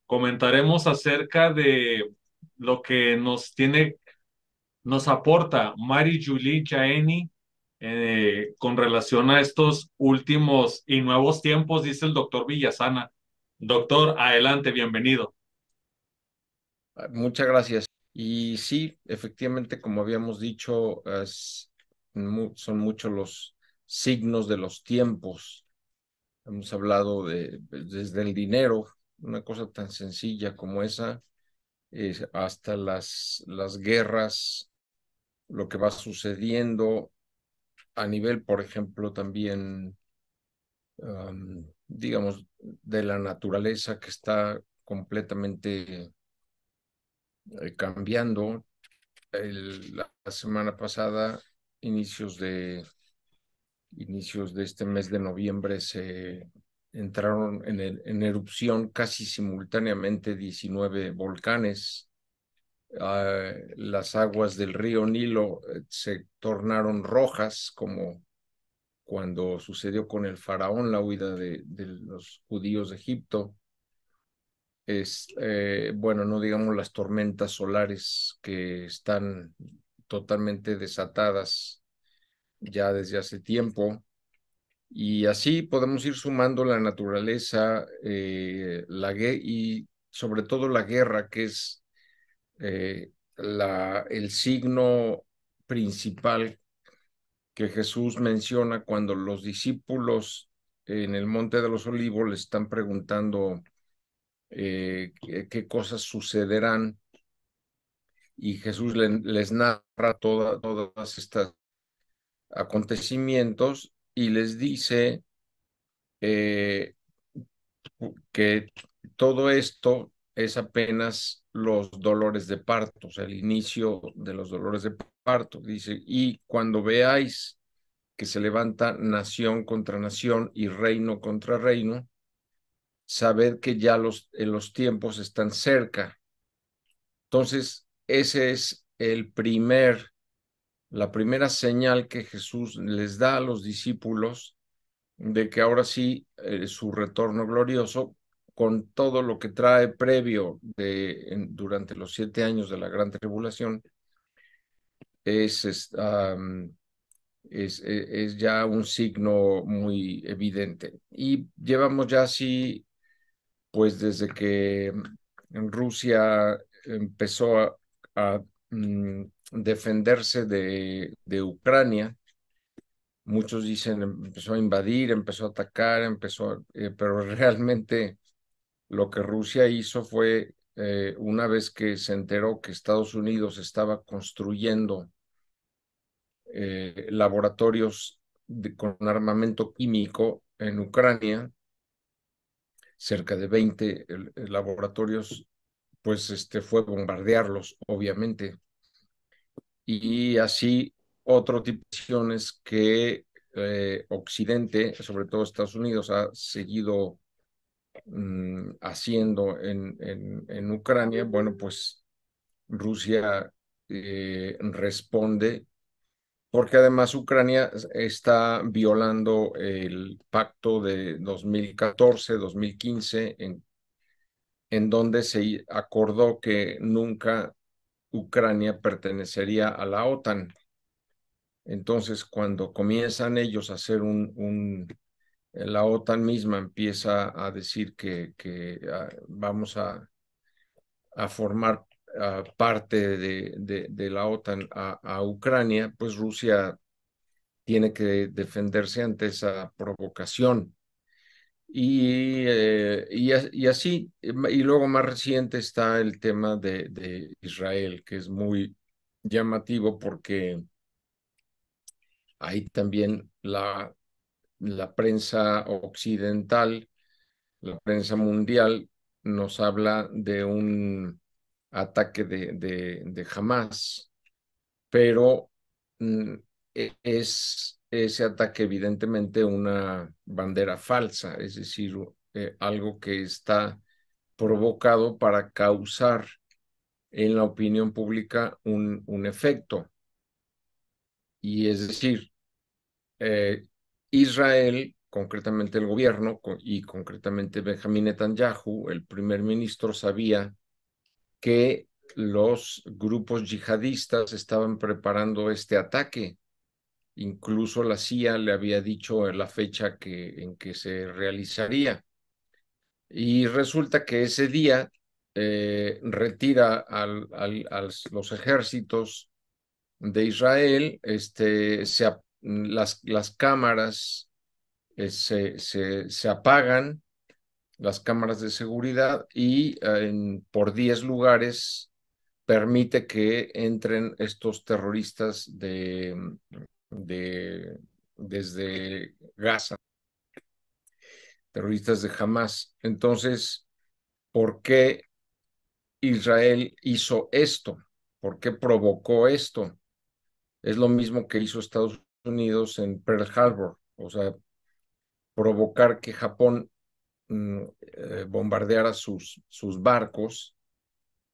comentaremos acerca de lo que nos aporta Mary Julie Jaeni con relación a estos últimos y nuevos tiempos, dice el doctor Villasana. Doctor, adelante, bienvenido. Muchas gracias. Y sí, efectivamente, como habíamos dicho, son muchos los signos de los tiempos. Hemos hablado desde el dinero, una cosa tan sencilla como esa, hasta las guerras, lo que va sucediendo a nivel, por ejemplo, también, digamos, de la naturaleza que está completamente cambiando. La semana pasada, inicios de este mes de noviembre, se entraron en erupción casi simultáneamente 19 volcanes. Las aguas del río Nilo se tornaron rojas, como cuando sucedió con el faraón, la huida de los judíos de Egipto. Bueno, no digamos las tormentas solares que están totalmente desatadas ya desde hace tiempo. Y así podemos ir sumando la naturaleza, y sobre todo la guerra, que es el signo principal que Jesús menciona cuando los discípulos en el Monte de los Olivos le están preguntando qué cosas sucederán, y Jesús les narra todas estas acontecimientos y les dice eh, que todo esto es apenas los dolores de parto, o sea, el inicio de los dolores de parto. Dice, y cuando veáis que se levanta nación contra nación y reino contra reino, sabed que ya los tiempos están cerca. Entonces, ese es la primera señal que Jesús les da a los discípulos de que ahora sí, su retorno glorioso, con todo lo que trae previo durante los 7 años de la gran tribulación, es, es, um, es ya un signo muy evidente. Y llevamos ya así, pues desde que Rusia empezó defenderse de Ucrania. Muchos dicen empezó a invadir, empezó a atacar, pero realmente lo que Rusia hizo fue, una vez que se enteró que Estados Unidos estaba construyendo laboratorios con armamento químico en Ucrania, cerca de 20 laboratorios, pues fue bombardearlos, obviamente. Y así otro tipo de acciones que Occidente, sobre todo Estados Unidos, ha seguido haciendo en Ucrania. Bueno, pues Rusia responde, porque además Ucrania está violando el pacto de 2014-2015, en donde se acordó que nunca Ucrania pertenecería a la OTAN. Entonces, cuando comienzan ellos a hacer la OTAN misma empieza a decir que vamos a formar parte de la OTAN a Ucrania, pues Rusia tiene que defenderse ante esa provocación. Y así, y luego más reciente está el tema de Israel, que es muy llamativo porque ahí también la prensa occidental, la prensa mundial, nos habla de un ataque de Hamas, pero mm, es ese ataque evidentemente una bandera falsa, es decir, algo que está provocado para causar en la opinión pública un efecto. Y es decir, eh, Israel concretamente el gobierno y concretamente Benjamín Netanyahu, el primer ministro, sabía que los grupos yihadistas estaban preparando este ataque. Incluso la CIA le había dicho en la fecha en que se realizaría. Y resulta que ese día retira los ejércitos de Israel, las cámaras se apagan, las cámaras de seguridad, y por 10 lugares permite que entren estos terroristas de, desde Gaza, terroristas de Hamas. Entonces, ¿por qué Israel hizo esto? ¿Por qué provocó esto? Es lo mismo que hizo Estados Unidos en Pearl Harbor, o sea, provocar que Japón bombardeara sus barcos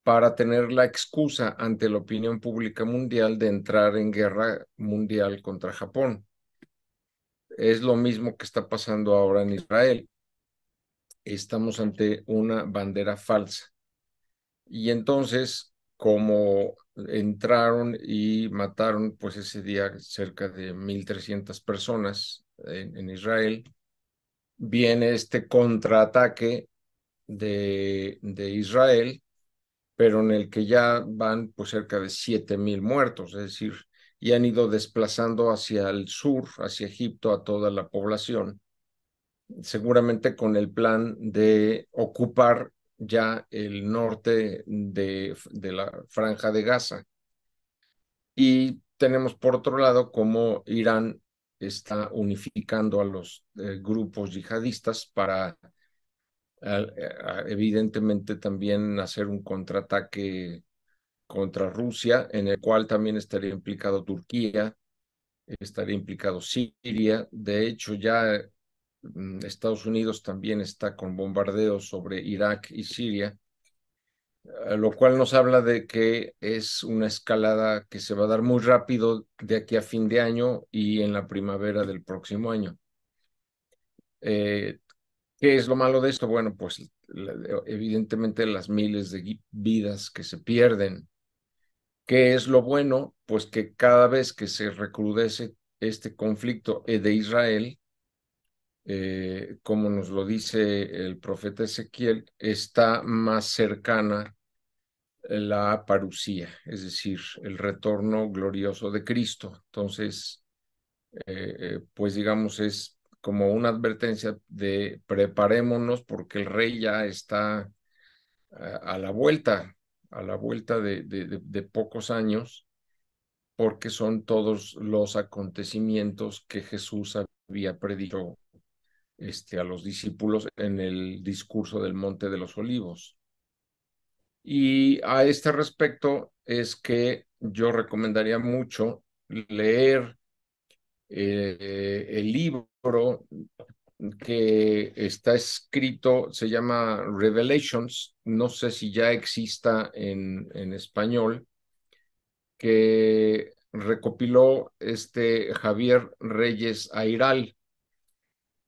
para tener la excusa ante la opinión pública mundial de entrar en guerra mundial contra Japón. Es lo mismo que está pasando ahora en Israel. Estamos ante una bandera falsa. Y entonces, como entraron y mataron, pues ese día cerca de 1,300 personas en Israel, viene este contraataque de Israel, pero en el que ya van pues cerca de 7,000 muertos, es decir, y han ido desplazando hacia el sur, hacia Egipto, a toda la población, seguramente con el plan de ocupar ya el norte de la Franja de Gaza. Y tenemos por otro lado cómo Irán está unificando a los grupos yihadistas para evidentemente también hacer un contraataque contra Rusia, en el cual también estaría implicado Turquía, estaría implicado Siria. De hecho, ya Estados Unidos también está con bombardeos sobre Irak y Siria, lo cual nos habla de que es una escalada que se va a dar muy rápido de aquí a fin de año y en la primavera del próximo año. ¿Qué es lo malo de esto? Bueno, pues evidentemente las miles de vidas que se pierden. ¿Qué es lo bueno? Pues que cada vez que se recrudece este conflicto de Israel, como nos lo dice el profeta Ezequiel, está más cercana la parucía, es decir, el retorno glorioso de Cristo. Entonces, pues digamos, es como una advertencia de preparémonos porque el rey ya está a a la vuelta de pocos años, porque son todos los acontecimientos que Jesús había predicho a los discípulos en el discurso del Monte de los Olivos. Y a este respecto es que yo recomendaría mucho leer el libro que está escrito, se llama Revelations, no sé si ya exista en español, que recopiló Javier Reyes Airal.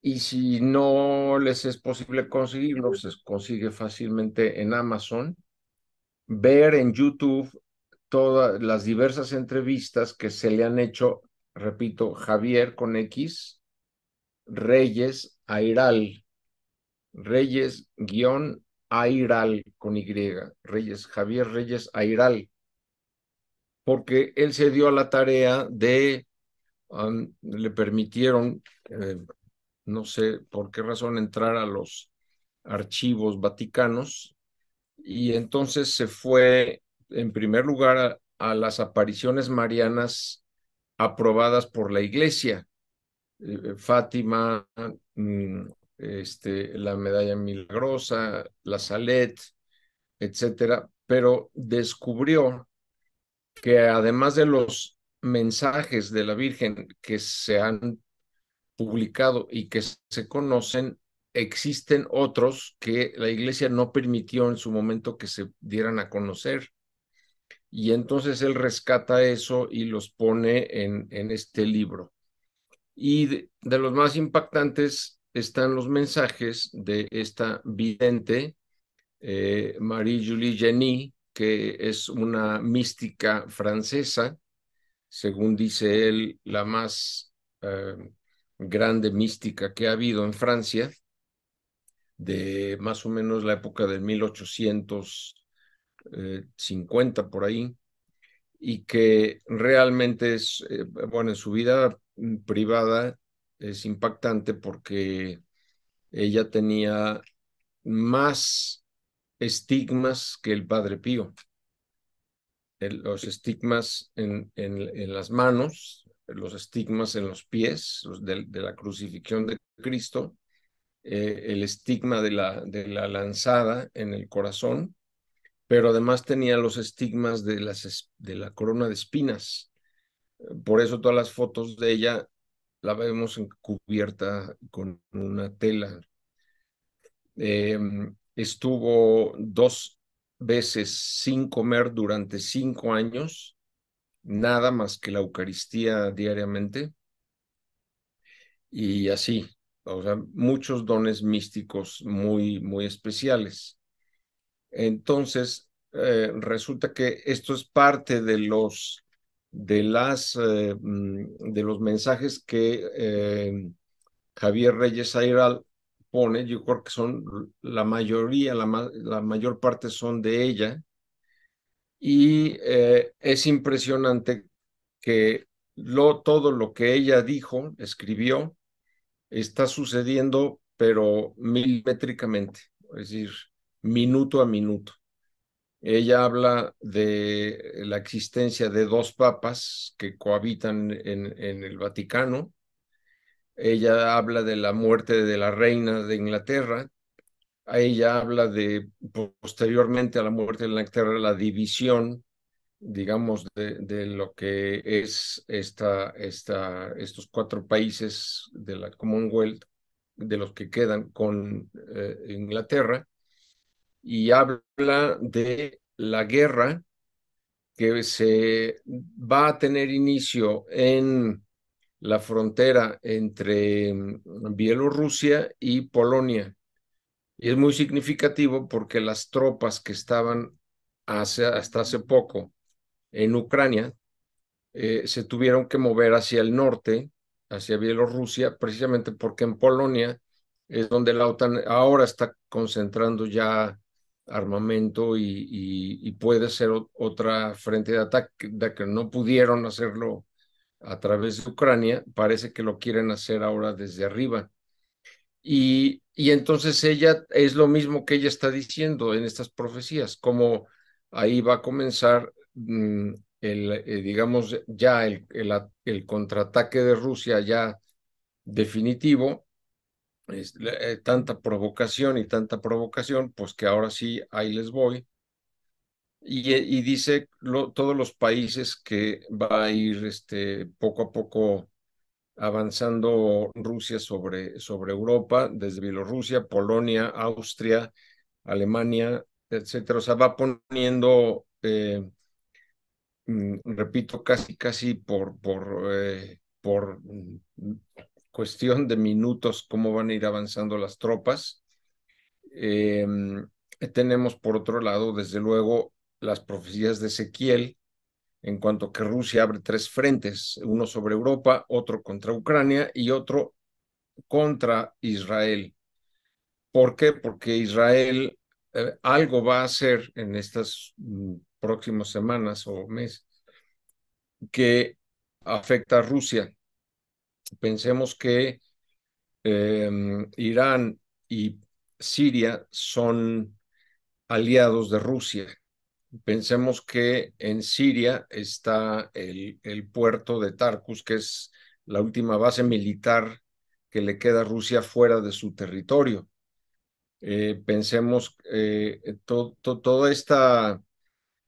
Y si no les es posible conseguirlo, se consigue fácilmente en Amazon. Ver en YouTube todas las diversas entrevistas que se le han hecho, repito, Javier con X, Reyes Airal, Reyes guión Airal con Y, Reyes, Javier Reyes Airal, porque él se dio a la tarea le permitieron, no sé por qué razón, entrar a los archivos vaticanos, y entonces se fue en primer lugar a las apariciones marianas aprobadas por la Iglesia, Fátima, la Medalla Milagrosa, la Salet, etcétera, pero descubrió que además de los mensajes de la Virgen que se han publicado y que se conocen, existen otros que la Iglesia no permitió en su momento que se dieran a conocer. Y entonces él rescata eso y los pone en este libro. Y de los más impactantes están los mensajes de esta vidente, Marie-Julie Jenny, que es una mística francesa, según dice él, la más grande mística que ha habido en Francia, de más o menos la época del 1850 por ahí, y que realmente es, bueno, en su vida privada es impactante porque ella tenía más estigmas que el Padre Pío. Los estigmas en las manos, los estigmas en los pies de la crucifixión de Cristo, el estigma de la lanzada en el corazón, pero además tenía los estigmas de la corona de espinas. Por eso todas las fotos de ella la vemos cubierta con una tela. Eh, Estuvo 2 veces sin comer durante 5 años, nada más que la Eucaristía diariamente, y así, o sea, muchos dones místicos muy, muy especiales. Entonces, resulta que esto es parte de los mensajes que Javier Reyes Ayral pone. Yo creo que son la mayoría, la mayor parte son de ella, y es impresionante que todo lo que ella dijo, escribió, está sucediendo, pero milimétricamente, es decir, minuto a minuto. Ella habla de la existencia de dos papas que cohabitan en el Vaticano. Ella habla de la muerte de la reina de Inglaterra. Ella habla de, posteriormente a la muerte de Inglaterra, la división, digamos, de lo que es estos 4 países de la Commonwealth, de los que quedan con Inglaterra, y habla de la guerra que se va a tener inicio en la frontera entre Bielorrusia y Polonia. Y es muy significativo porque las tropas que estaban hasta hace poco en Ucrania se tuvieron que mover hacia el norte, hacia Bielorrusia, precisamente porque en Polonia es donde la OTAN ahora está concentrando ya armamento, y puede ser otra frente de ataque, de que no pudieron hacerlo a través de Ucrania, parece que lo quieren hacer ahora desde arriba. Y entonces ella es lo mismo que ella está diciendo en estas profecías, como ahí va a comenzar digamos, ya el contraataque de Rusia ya definitivo. Tanta provocación y tanta provocación, pues que ahora sí, ahí les voy. Y dice todos los países que va a ir poco a poco avanzando Rusia sobre Europa, desde Bielorrusia, Polonia, Austria, Alemania, etcétera. O sea, va poniendo, repito, casi por cuestión de minutos, cómo van a ir avanzando las tropas. Eh, Tenemos, por otro lado, desde luego, las profecías de Ezequiel, en cuanto que Rusia abre 3 frentes, uno sobre Europa, otro contra Ucrania y otro contra Israel. ¿Por qué? Porque Israel algo va a hacer en estas próximas semanas o meses que afecta a Rusia. Pensemos que Irán y Siria son aliados de Rusia. Pensemos que en Siria está el puerto de Tarkus, que es la última base militar que le queda a Rusia fuera de su territorio. Pensemos toda esta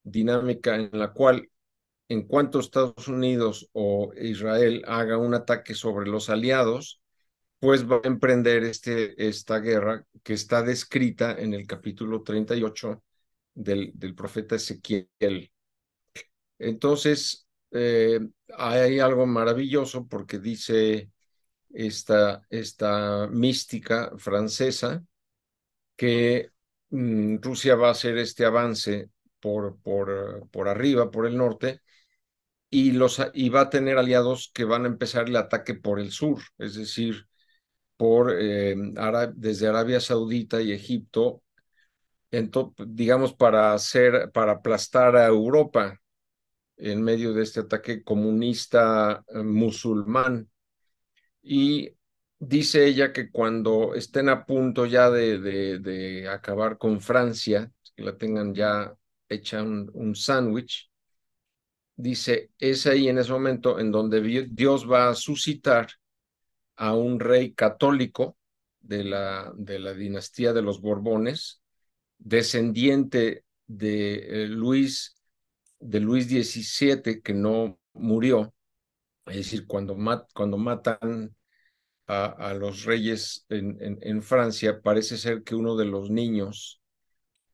dinámica en la cual, en cuanto Estados Unidos o Israel haga un ataque sobre los aliados, pues va a emprender esta guerra que está descrita en el capítulo 38 del profeta Ezequiel. Entonces, hay algo maravilloso porque dice esta mística francesa, que Rusia va a hacer este avance por arriba, por el norte, y va a tener aliados que van a empezar el ataque por el sur, es decir, desde Arabia Saudita y Egipto, digamos, para aplastar a Europa en medio de este ataque comunista musulmán. Y dice ella que cuando estén a punto ya de acabar con Francia, que la tengan ya hecha un sándwich, dice, es ahí en ese momento en donde Dios va a suscitar a un rey católico de la dinastía de los Borbones, descendiente de Luis XVII, que no murió. Es decir, cuando matan a los reyes en Francia, parece ser que uno de los niños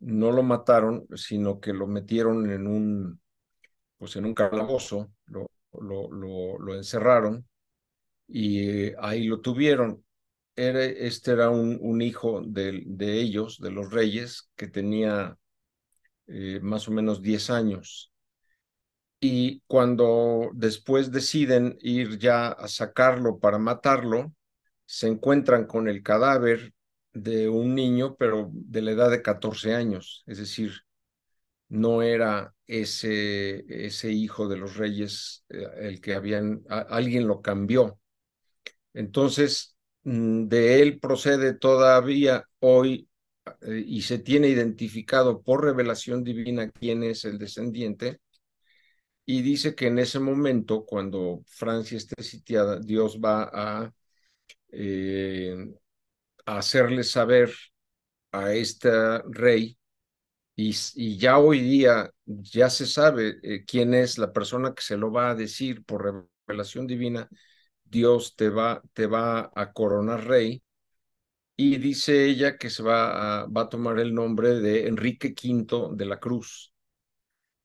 no lo mataron, sino que lo metieron pues en un calabozo, lo encerraron, y ahí lo tuvieron. Este era un hijo de ellos, de los reyes, que tenía más o menos 10 años. Y cuando después deciden ir ya a sacarlo para matarlo, se encuentran con el cadáver de un niño, pero de la edad de 14 años. Es decir, no era ese hijo de los reyes el que alguien lo cambió. Entonces, de él procede todavía hoy, y se tiene identificado por revelación divina quién es el descendiente. Y dice que en ese momento, cuando Francia esté sitiada, Dios va eh, a hacerle saber a este rey, y ya hoy día ya se sabe quién es la persona que se lo va a decir por revelación divina. Dios te va a coronar rey, y dice ella que va a tomar el nombre de Enrique V de la Cruz,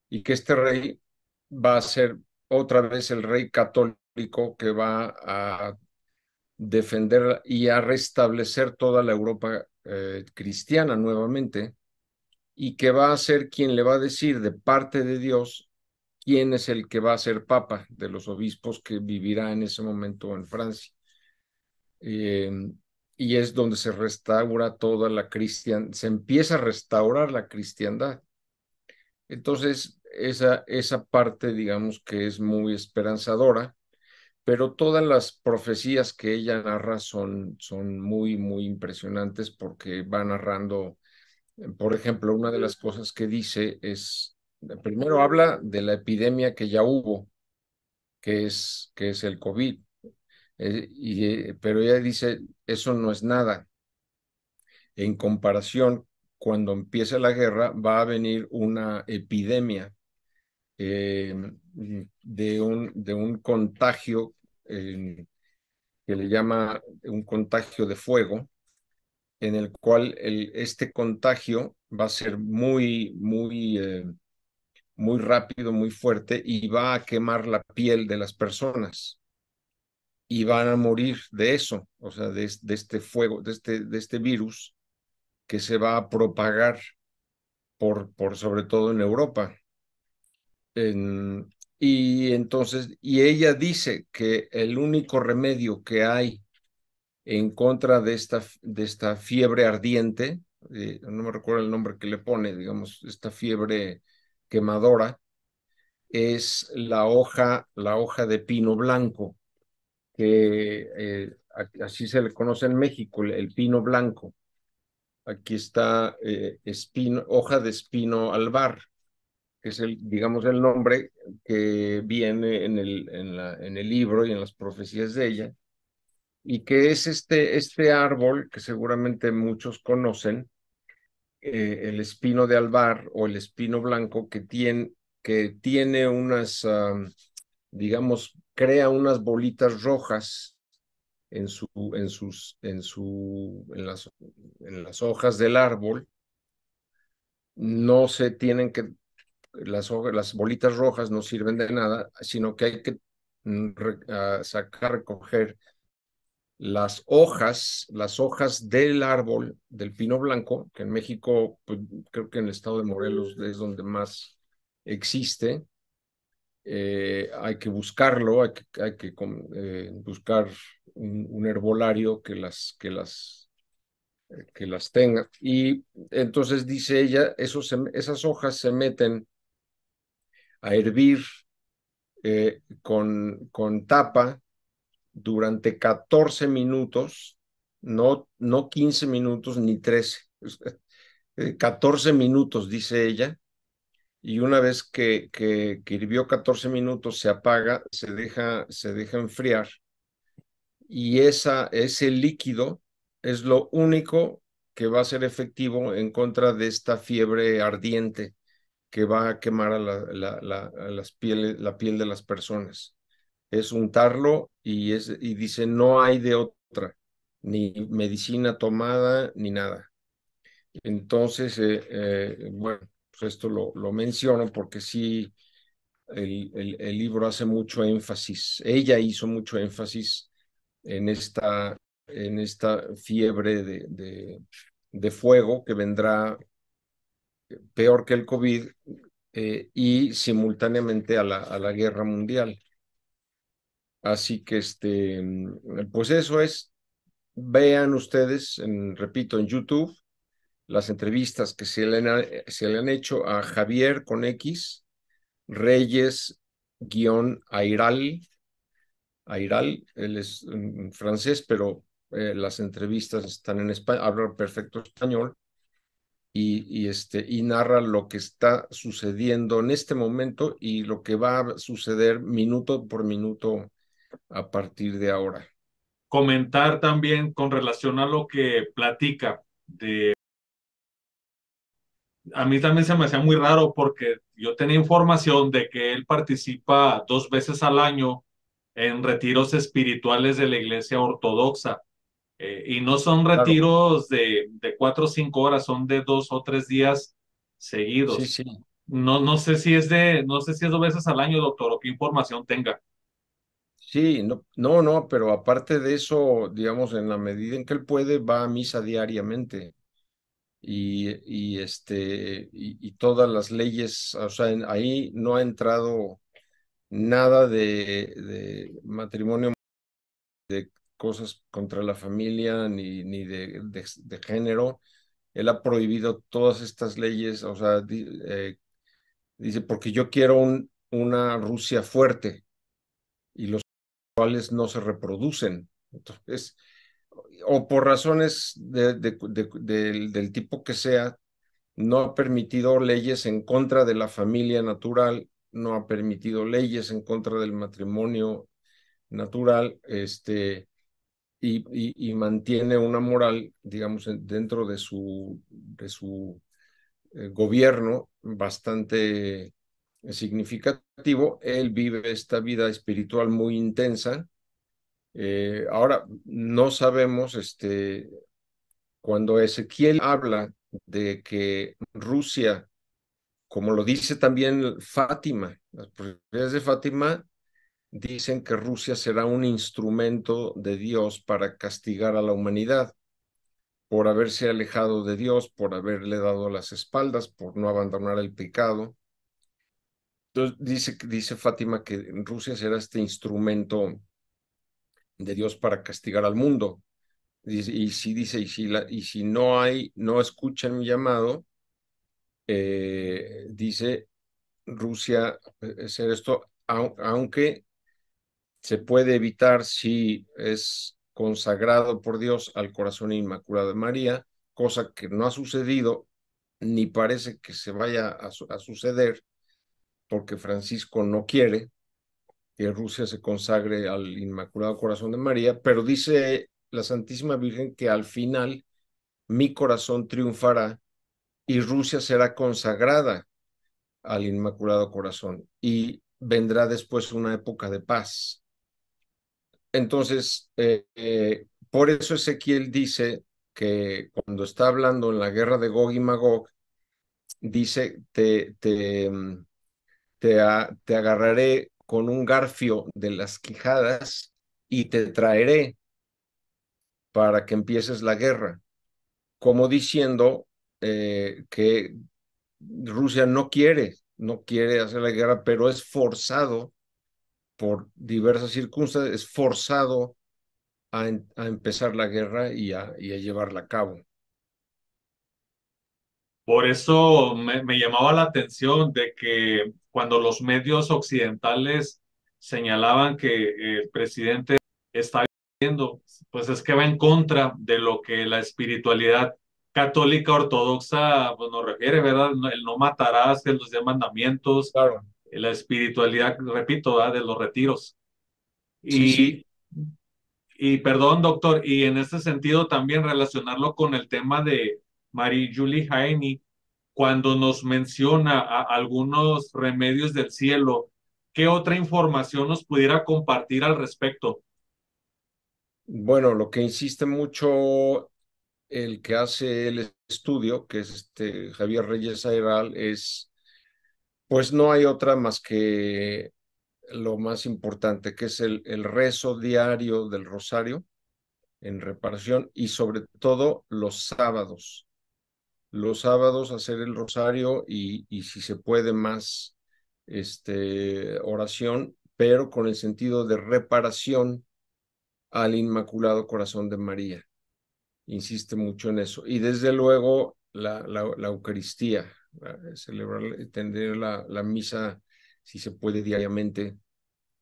y que este rey va a ser otra vez el rey católico que va a defender y a restablecer toda la Europa cristiana nuevamente, y que va a ser quien le va a decir de parte de Dios quién es el que va a ser papa de los obispos que vivirá en ese momento en Francia. Eh, y es donde se restaura toda la cristiandad, se empieza a restaurar la cristiandad. Entonces, esa parte, digamos que es muy esperanzadora, pero todas las profecías que ella narra son muy, muy impresionantes, porque va narrando, por ejemplo, una de las cosas que dice es, primero habla de la epidemia que ya hubo, que es el COVID, pero ella dice, eso no es nada. En comparación, cuando empiece la guerra, va a venir una epidemia eh, de un contagio que le llama un contagio de fuego, en el cual este contagio va a ser muy, muy, muy rápido, muy fuerte, y va a quemar la piel de las personas, y van a morir de eso, o sea, de este fuego, de este virus que se va a propagar sobre todo en Europa. En- y ella dice que el único remedio que hay en contra de esta fiebre ardiente, no me recuerdo el nombre que le pone, digamos, esta fiebre quemadora, es la hoja de pino blanco, que así se le conoce en México, el pino blanco. Aquí está hoja de espino albar, que es digamos, el nombre que viene en el libro y en las profecías de ella, y que es este árbol que seguramente muchos conocen, el espino de albar o el espino blanco, que tiene digamos, crea unas bolitas rojas en las hojas del árbol. No se tienen que, las bolitas rojas no sirven de nada, sino que hay que sacar, recoger las hojas del árbol, del pino blanco, que en México, pues, creo que en el estado de Morelos es donde más existe. Hay que buscarlo, hay que buscar un herbolario que las tenga. Y entonces dice ella, esas hojas se meten a hervir con tapa durante 14 minutos, no 15 minutos ni 13, 14 minutos, dice ella, y una vez que hirvió 14 minutos, se apaga, se deja enfriar, y ese líquido es lo único que va a ser efectivo en contra de esta fiebre ardiente que va a quemar la piel de las personas. Es untarlo y dice, no hay de otra, ni medicina tomada, ni nada. Entonces, bueno, pues esto lo menciono porque sí, el libro hace mucho énfasis, ella hizo mucho énfasis en esta fiebre de fuego que vendrá peor que el COVID, y simultáneamente a la guerra mundial. Así que, pues eso es. Vean ustedes, repito, en YouTube, las entrevistas que se le han hecho a Javier con X, Reyes-Airal. Airal, él es francés, pero las entrevistas están en español, habla perfecto español, y narra lo que está sucediendo en este momento y lo que va a suceder minuto por minuto a partir de ahora. Comentar también con relación a lo que platica de... A mí también se me hacía muy raro porque yo tenía información de que él participa 2 veces al año en retiros espirituales de la Iglesia Ortodoxa. Y no son Claro, retiros de 4 o 5 horas, son de 2 o 3 días sí, seguidos. sí. No sé si es 2 veces al año, doctor, o qué información tenga. Sí, no, no, no, pero aparte de eso, digamos, en la medida en que él puede, va a misa diariamente y todas las leyes, o sea, ahí no ha entrado nada de matrimonio, cosas contra la familia, ni de género. Él ha prohibido todas estas leyes, o sea, dice, porque yo quiero una Rusia fuerte y los cuales no se reproducen. Entonces, o por razones del tipo que sea, no ha permitido leyes en contra de la familia natural, no ha permitido leyes en contra del matrimonio natural, y mantiene una moral, digamos, dentro de su gobierno bastante significativo. Él vive esta vida espiritual muy intensa. Ahora, no sabemos, cuando Ezequiel habla de que Rusia, como lo dice también Fátima, las profecías de Fátima dicen que Rusia será un instrumento de Dios para castigar a la humanidad por haberse alejado de Dios, por haberle dado las espaldas, por no abandonar el pecado. Entonces dice Fátima que Rusia será este instrumento de Dios para castigar al mundo. Y si dice, y si no escuchan mi llamado, dice Rusia, hacer esto, aunque se puede evitar si es consagrado por Dios al corazón inmaculado de María, cosa que no ha sucedido ni parece que se vaya a suceder, porque Francisco no quiere que Rusia se consagre al Inmaculado Corazón de María, pero dice la Santísima Virgen que al final mi corazón triunfará y Rusia será consagrada al Inmaculado Corazón y vendrá después una época de paz. Entonces, por eso Ezequiel dice que cuando está hablando en la guerra de Gog y Magog, dice, te agarraré con un garfio de las quijadas y te traeré. para que empieces la guerra, como diciendo que Rusia no quiere hacer la guerra, pero es forzado por diversas circunstancias, es forzado a empezar la guerra y a llevarla a cabo. Por eso me llamaba la atención de que cuando los medios occidentales señalaban que el presidente está viviendo, pues es que va en contra de lo que la espiritualidad católica ortodoxa pues, nos refiere, ¿verdad? El no matarás, de los 10 mandamientos, Claro. la espiritualidad, repito, ¿verdad? De los retiros. Sí, sí. Y, y perdón, doctor, y en este sentido también relacionarlo con el tema de Marie-Julie Jaeni, cuando nos menciona algunos remedios del cielo, ¿qué otra información nos pudiera compartir al respecto? Bueno, lo que insiste mucho el que hace el estudio, que es Javier Reyes Ayral, es, pues no hay otra más que lo más importante, que es el rezo diario del rosario en reparación y sobre todo los sábados. Los sábados hacer el rosario y si se puede más oración, pero con el sentido de reparación al Inmaculado Corazón de María. Insiste mucho en eso. Y desde luego la Eucaristía, celebrar, tener la misa, si se puede diariamente,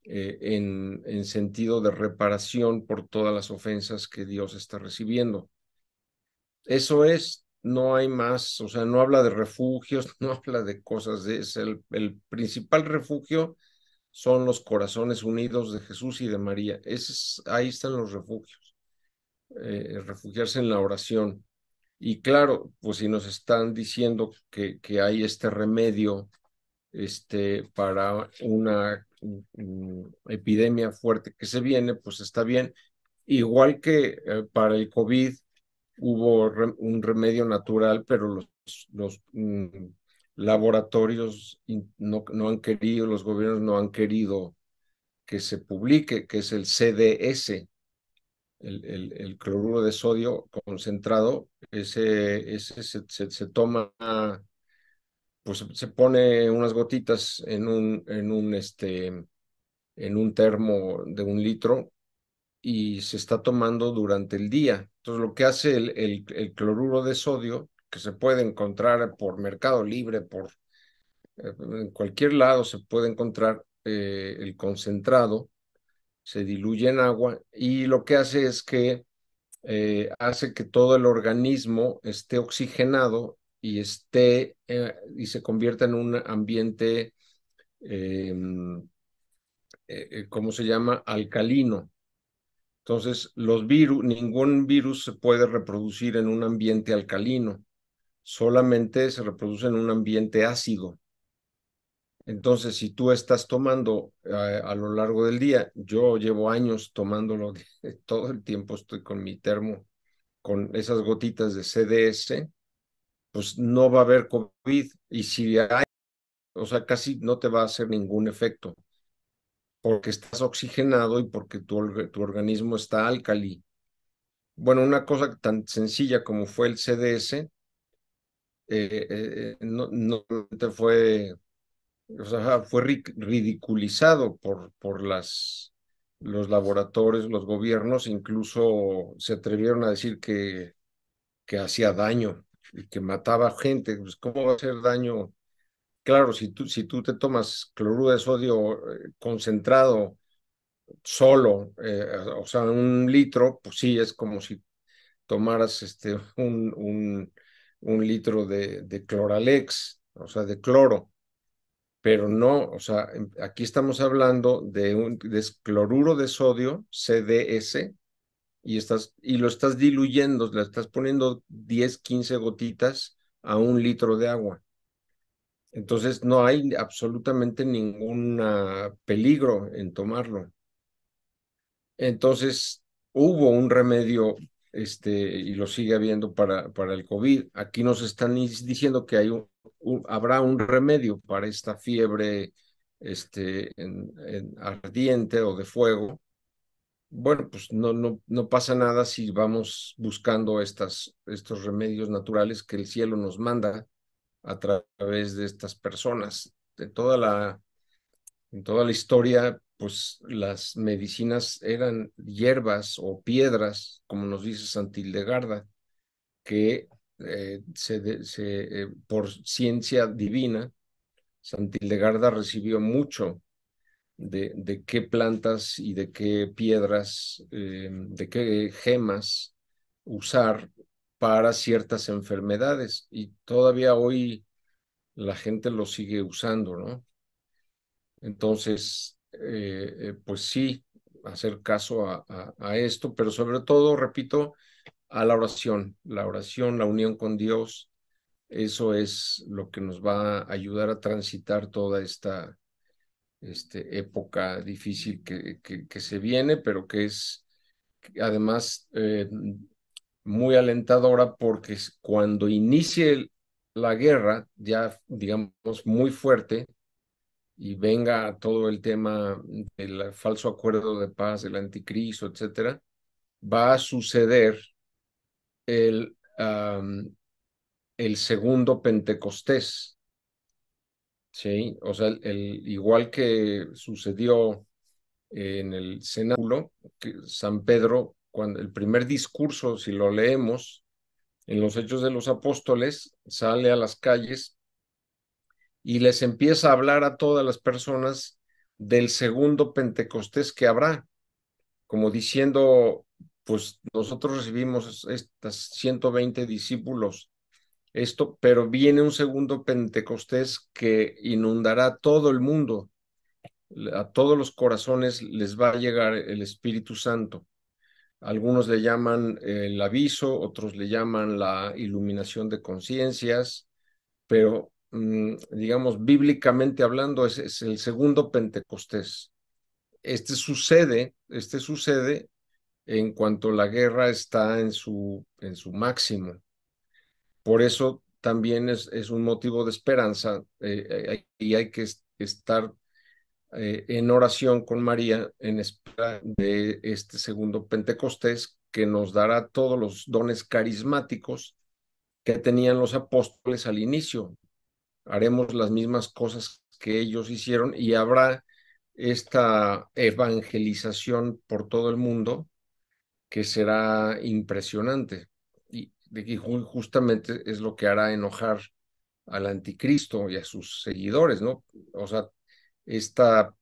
en sentido de reparación por todas las ofensas que Dios está recibiendo. Eso es, no hay más, o sea, no habla de refugios, no habla de cosas de eso. El principal refugio son los corazones unidos de Jesús y de María. Ahí están los refugios, refugiarse en la oración. Y claro, pues si nos están diciendo que hay este remedio para una epidemia fuerte que se viene, pues está bien. Igual que para el COVID hubo un remedio natural, pero los laboratorios no han querido, los gobiernos no han querido que se publique, que es el CDS, el cloruro de sodio concentrado. Ese se toma, pues se pone unas gotitas en un termo de 1 litro y se está tomando durante el día. Entonces, lo que hace el cloruro de sodio, que se puede encontrar por Mercado Libre, en cualquier lado se puede encontrar el concentrado, se diluye en agua y lo que hace es que hace que todo el organismo esté oxigenado y se convierta en un ambiente, ¿cómo se llama? Alcalino. Entonces, ningún virus se puede reproducir en un ambiente alcalino, solamente se reproduce en un ambiente ácido. Entonces, si tú estás tomando a lo largo del día, yo llevo años tomándolo todo el tiempo, estoy con mi termo, con esas gotitas de CDS, pues no va a haber COVID. Y si hay, o sea, casi no te va a hacer ningún efecto, porque estás oxigenado y porque tu organismo está álcali. Bueno, una cosa tan sencilla como fue el CDS, no fue, o sea, fue ridiculizado por los laboratorios, los gobiernos, incluso se atrevieron a decir que hacía daño y que mataba gente. Pues, ¿cómo va a hacer daño? Claro, si tú te tomas cloruro de sodio concentrado solo, o sea, 1 litro, pues sí, es como si tomaras un litro de Cloralex, o sea, de cloro, pero no, o sea, aquí estamos hablando de cloruro de sodio, CDS, y lo estás diluyendo, le estás poniendo 10, 15 gotitas a 1 litro de agua. Entonces no hay absolutamente ningún peligro en tomarlo. Entonces, hubo un remedio, y lo sigue habiendo para el COVID. Aquí nos están diciendo que habrá un remedio para esta fiebre, ardiente o de fuego, Bueno, pues no pasa nada si vamos buscando estos remedios naturales que el cielo nos manda a través de estas personas. En toda la historia, pues las medicinas eran hierbas o piedras, como nos dice Santa Hildegarda, que por ciencia divina, Santa Hildegarda recibió mucho de qué plantas y de qué piedras, de qué gemas usar para ciertas enfermedades. Y todavía hoy la gente lo sigue usando, ¿no? Entonces, pues sí, hacer caso a esto, pero sobre todo, repito, a la oración, la unión con Dios, eso es lo que nos va a ayudar a transitar toda esta época difícil que se viene, pero que es además muy alentadora porque cuando inicie la guerra, ya digamos muy fuerte, y venga todo el tema del falso acuerdo de paz, del anticristo, etcétera, va a suceder el, el segundo Pentecostés, ¿sí? O sea, igual que sucedió en el cenáculo, que San Pedro, cuando el primer discurso, si lo leemos en los Hechos de los Apóstoles, sale a las calles y les empieza a hablar a todas las personas del segundo Pentecostés que habrá, como diciendo, pues nosotros recibimos estas 120 discípulos, esto, pero viene un segundo Pentecostés que inundará todo el mundo, a todos los corazones les va a llegar el Espíritu Santo. Algunos le llaman el aviso, otros le llaman la iluminación de conciencias, pero digamos, bíblicamente hablando, es el segundo Pentecostés. Este sucede en cuanto la guerra está en su máximo. Por eso también es un motivo de esperanza y hay que estar en oración con María en espera de este segundo Pentecostés que nos dará todos los dones carismáticos que tenían los apóstoles al inicio. Haremos las mismas cosas que ellos hicieron y habrá esta evangelización por todo el mundo que será impresionante. Y justamente es lo que hará enojar al anticristo y a sus seguidores, ¿no? O sea, esta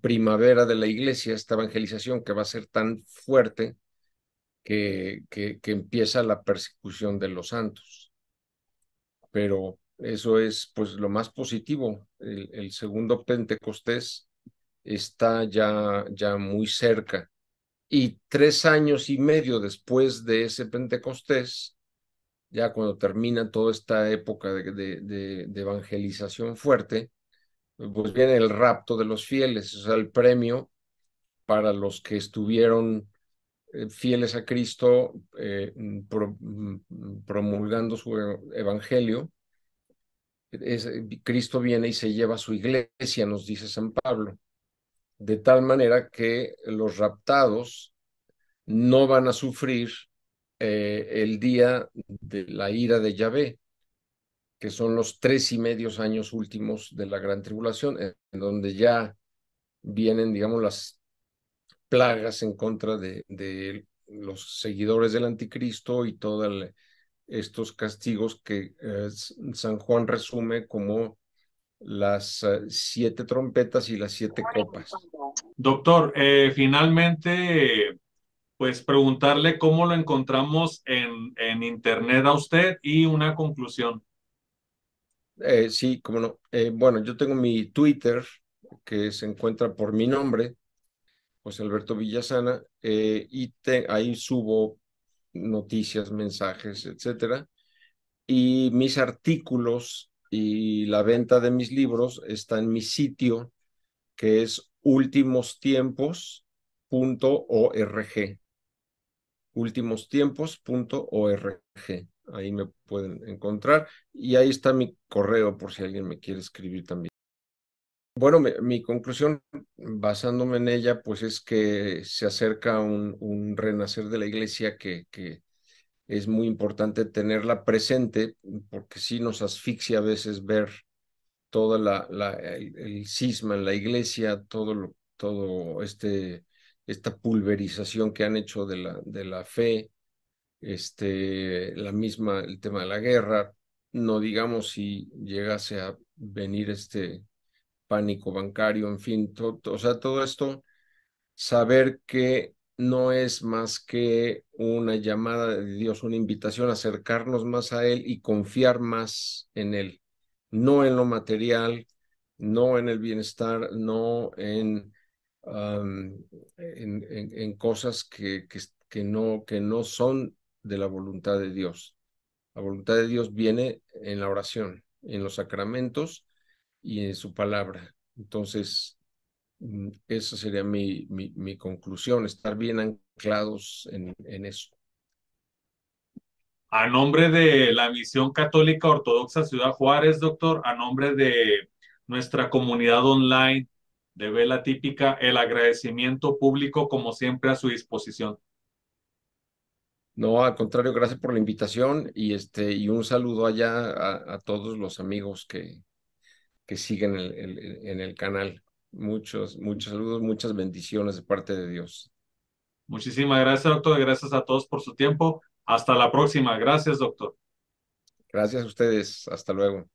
primavera de la iglesia, esta evangelización que va a ser tan fuerte que empieza la persecución de los santos. Pero eso es pues lo más positivo. El segundo Pentecostés está ya muy cerca. Y 3 años y medio después de ese Pentecostés, ya cuando termina toda esta época de evangelización fuerte, pues viene el rapto de los fieles, o sea, el premio para los que estuvieron fieles a Cristo, promulgando su evangelio. Cristo viene y se lleva a su iglesia, nos dice San Pablo, de tal manera que los raptados no van a sufrir el día de la ira de Yahvé, que son los 3 y medio años últimos de la gran tribulación, en donde ya vienen, digamos, las plagas en contra de los seguidores del anticristo y todos estos castigos que San Juan resume como las 7 trompetas y las 7 copas. Doctor, finalmente, pues preguntarle cómo lo encontramos en internet a usted y una conclusión. Sí, cómo no. Bueno, yo tengo mi Twitter, que se encuentra por mi nombre, José Alberto Villasana, y ahí subo noticias, mensajes, etcétera. Y mis artículos y la venta de mis libros está en mi sitio, que es ultimostiempos.org. Ultimostiempos.org. Ahí me pueden encontrar y ahí está mi correo por si alguien me quiere escribir también. Bueno, mi conclusión, basándome en ella, pues es que se acerca un renacer de la iglesia que es muy importante tenerla presente, porque sí nos asfixia a veces ver toda el cisma en la iglesia, todo esta pulverización que han hecho de la fe, el tema de la guerra, no digamos si llegase a venir este pánico bancario, en fin, o sea, todo esto, saber que no es más que una llamada de Dios, una invitación a acercarnos más a Él y confiar más en Él, no en lo material, no en el bienestar, no en cosas que no son de la voluntad de Dios. La voluntad de Dios viene en la oración, en los sacramentos y en su palabra. Entonces, esa sería mi conclusión, estar bien anclados en eso. A nombre de la Misión Católica Ortodoxa Ciudad Juárez, doctor, a nombre de nuestra comunidad online de Vela Típica, el agradecimiento público, como siempre, a su disposición. No, al contrario, gracias por la invitación y un saludo allá a todos los amigos que siguen en el canal. Muchos saludos, muchas bendiciones de parte de Dios. Muchísimas gracias, doctor. Gracias a todos por su tiempo. Hasta la próxima. Gracias, doctor. Gracias a ustedes. Hasta luego.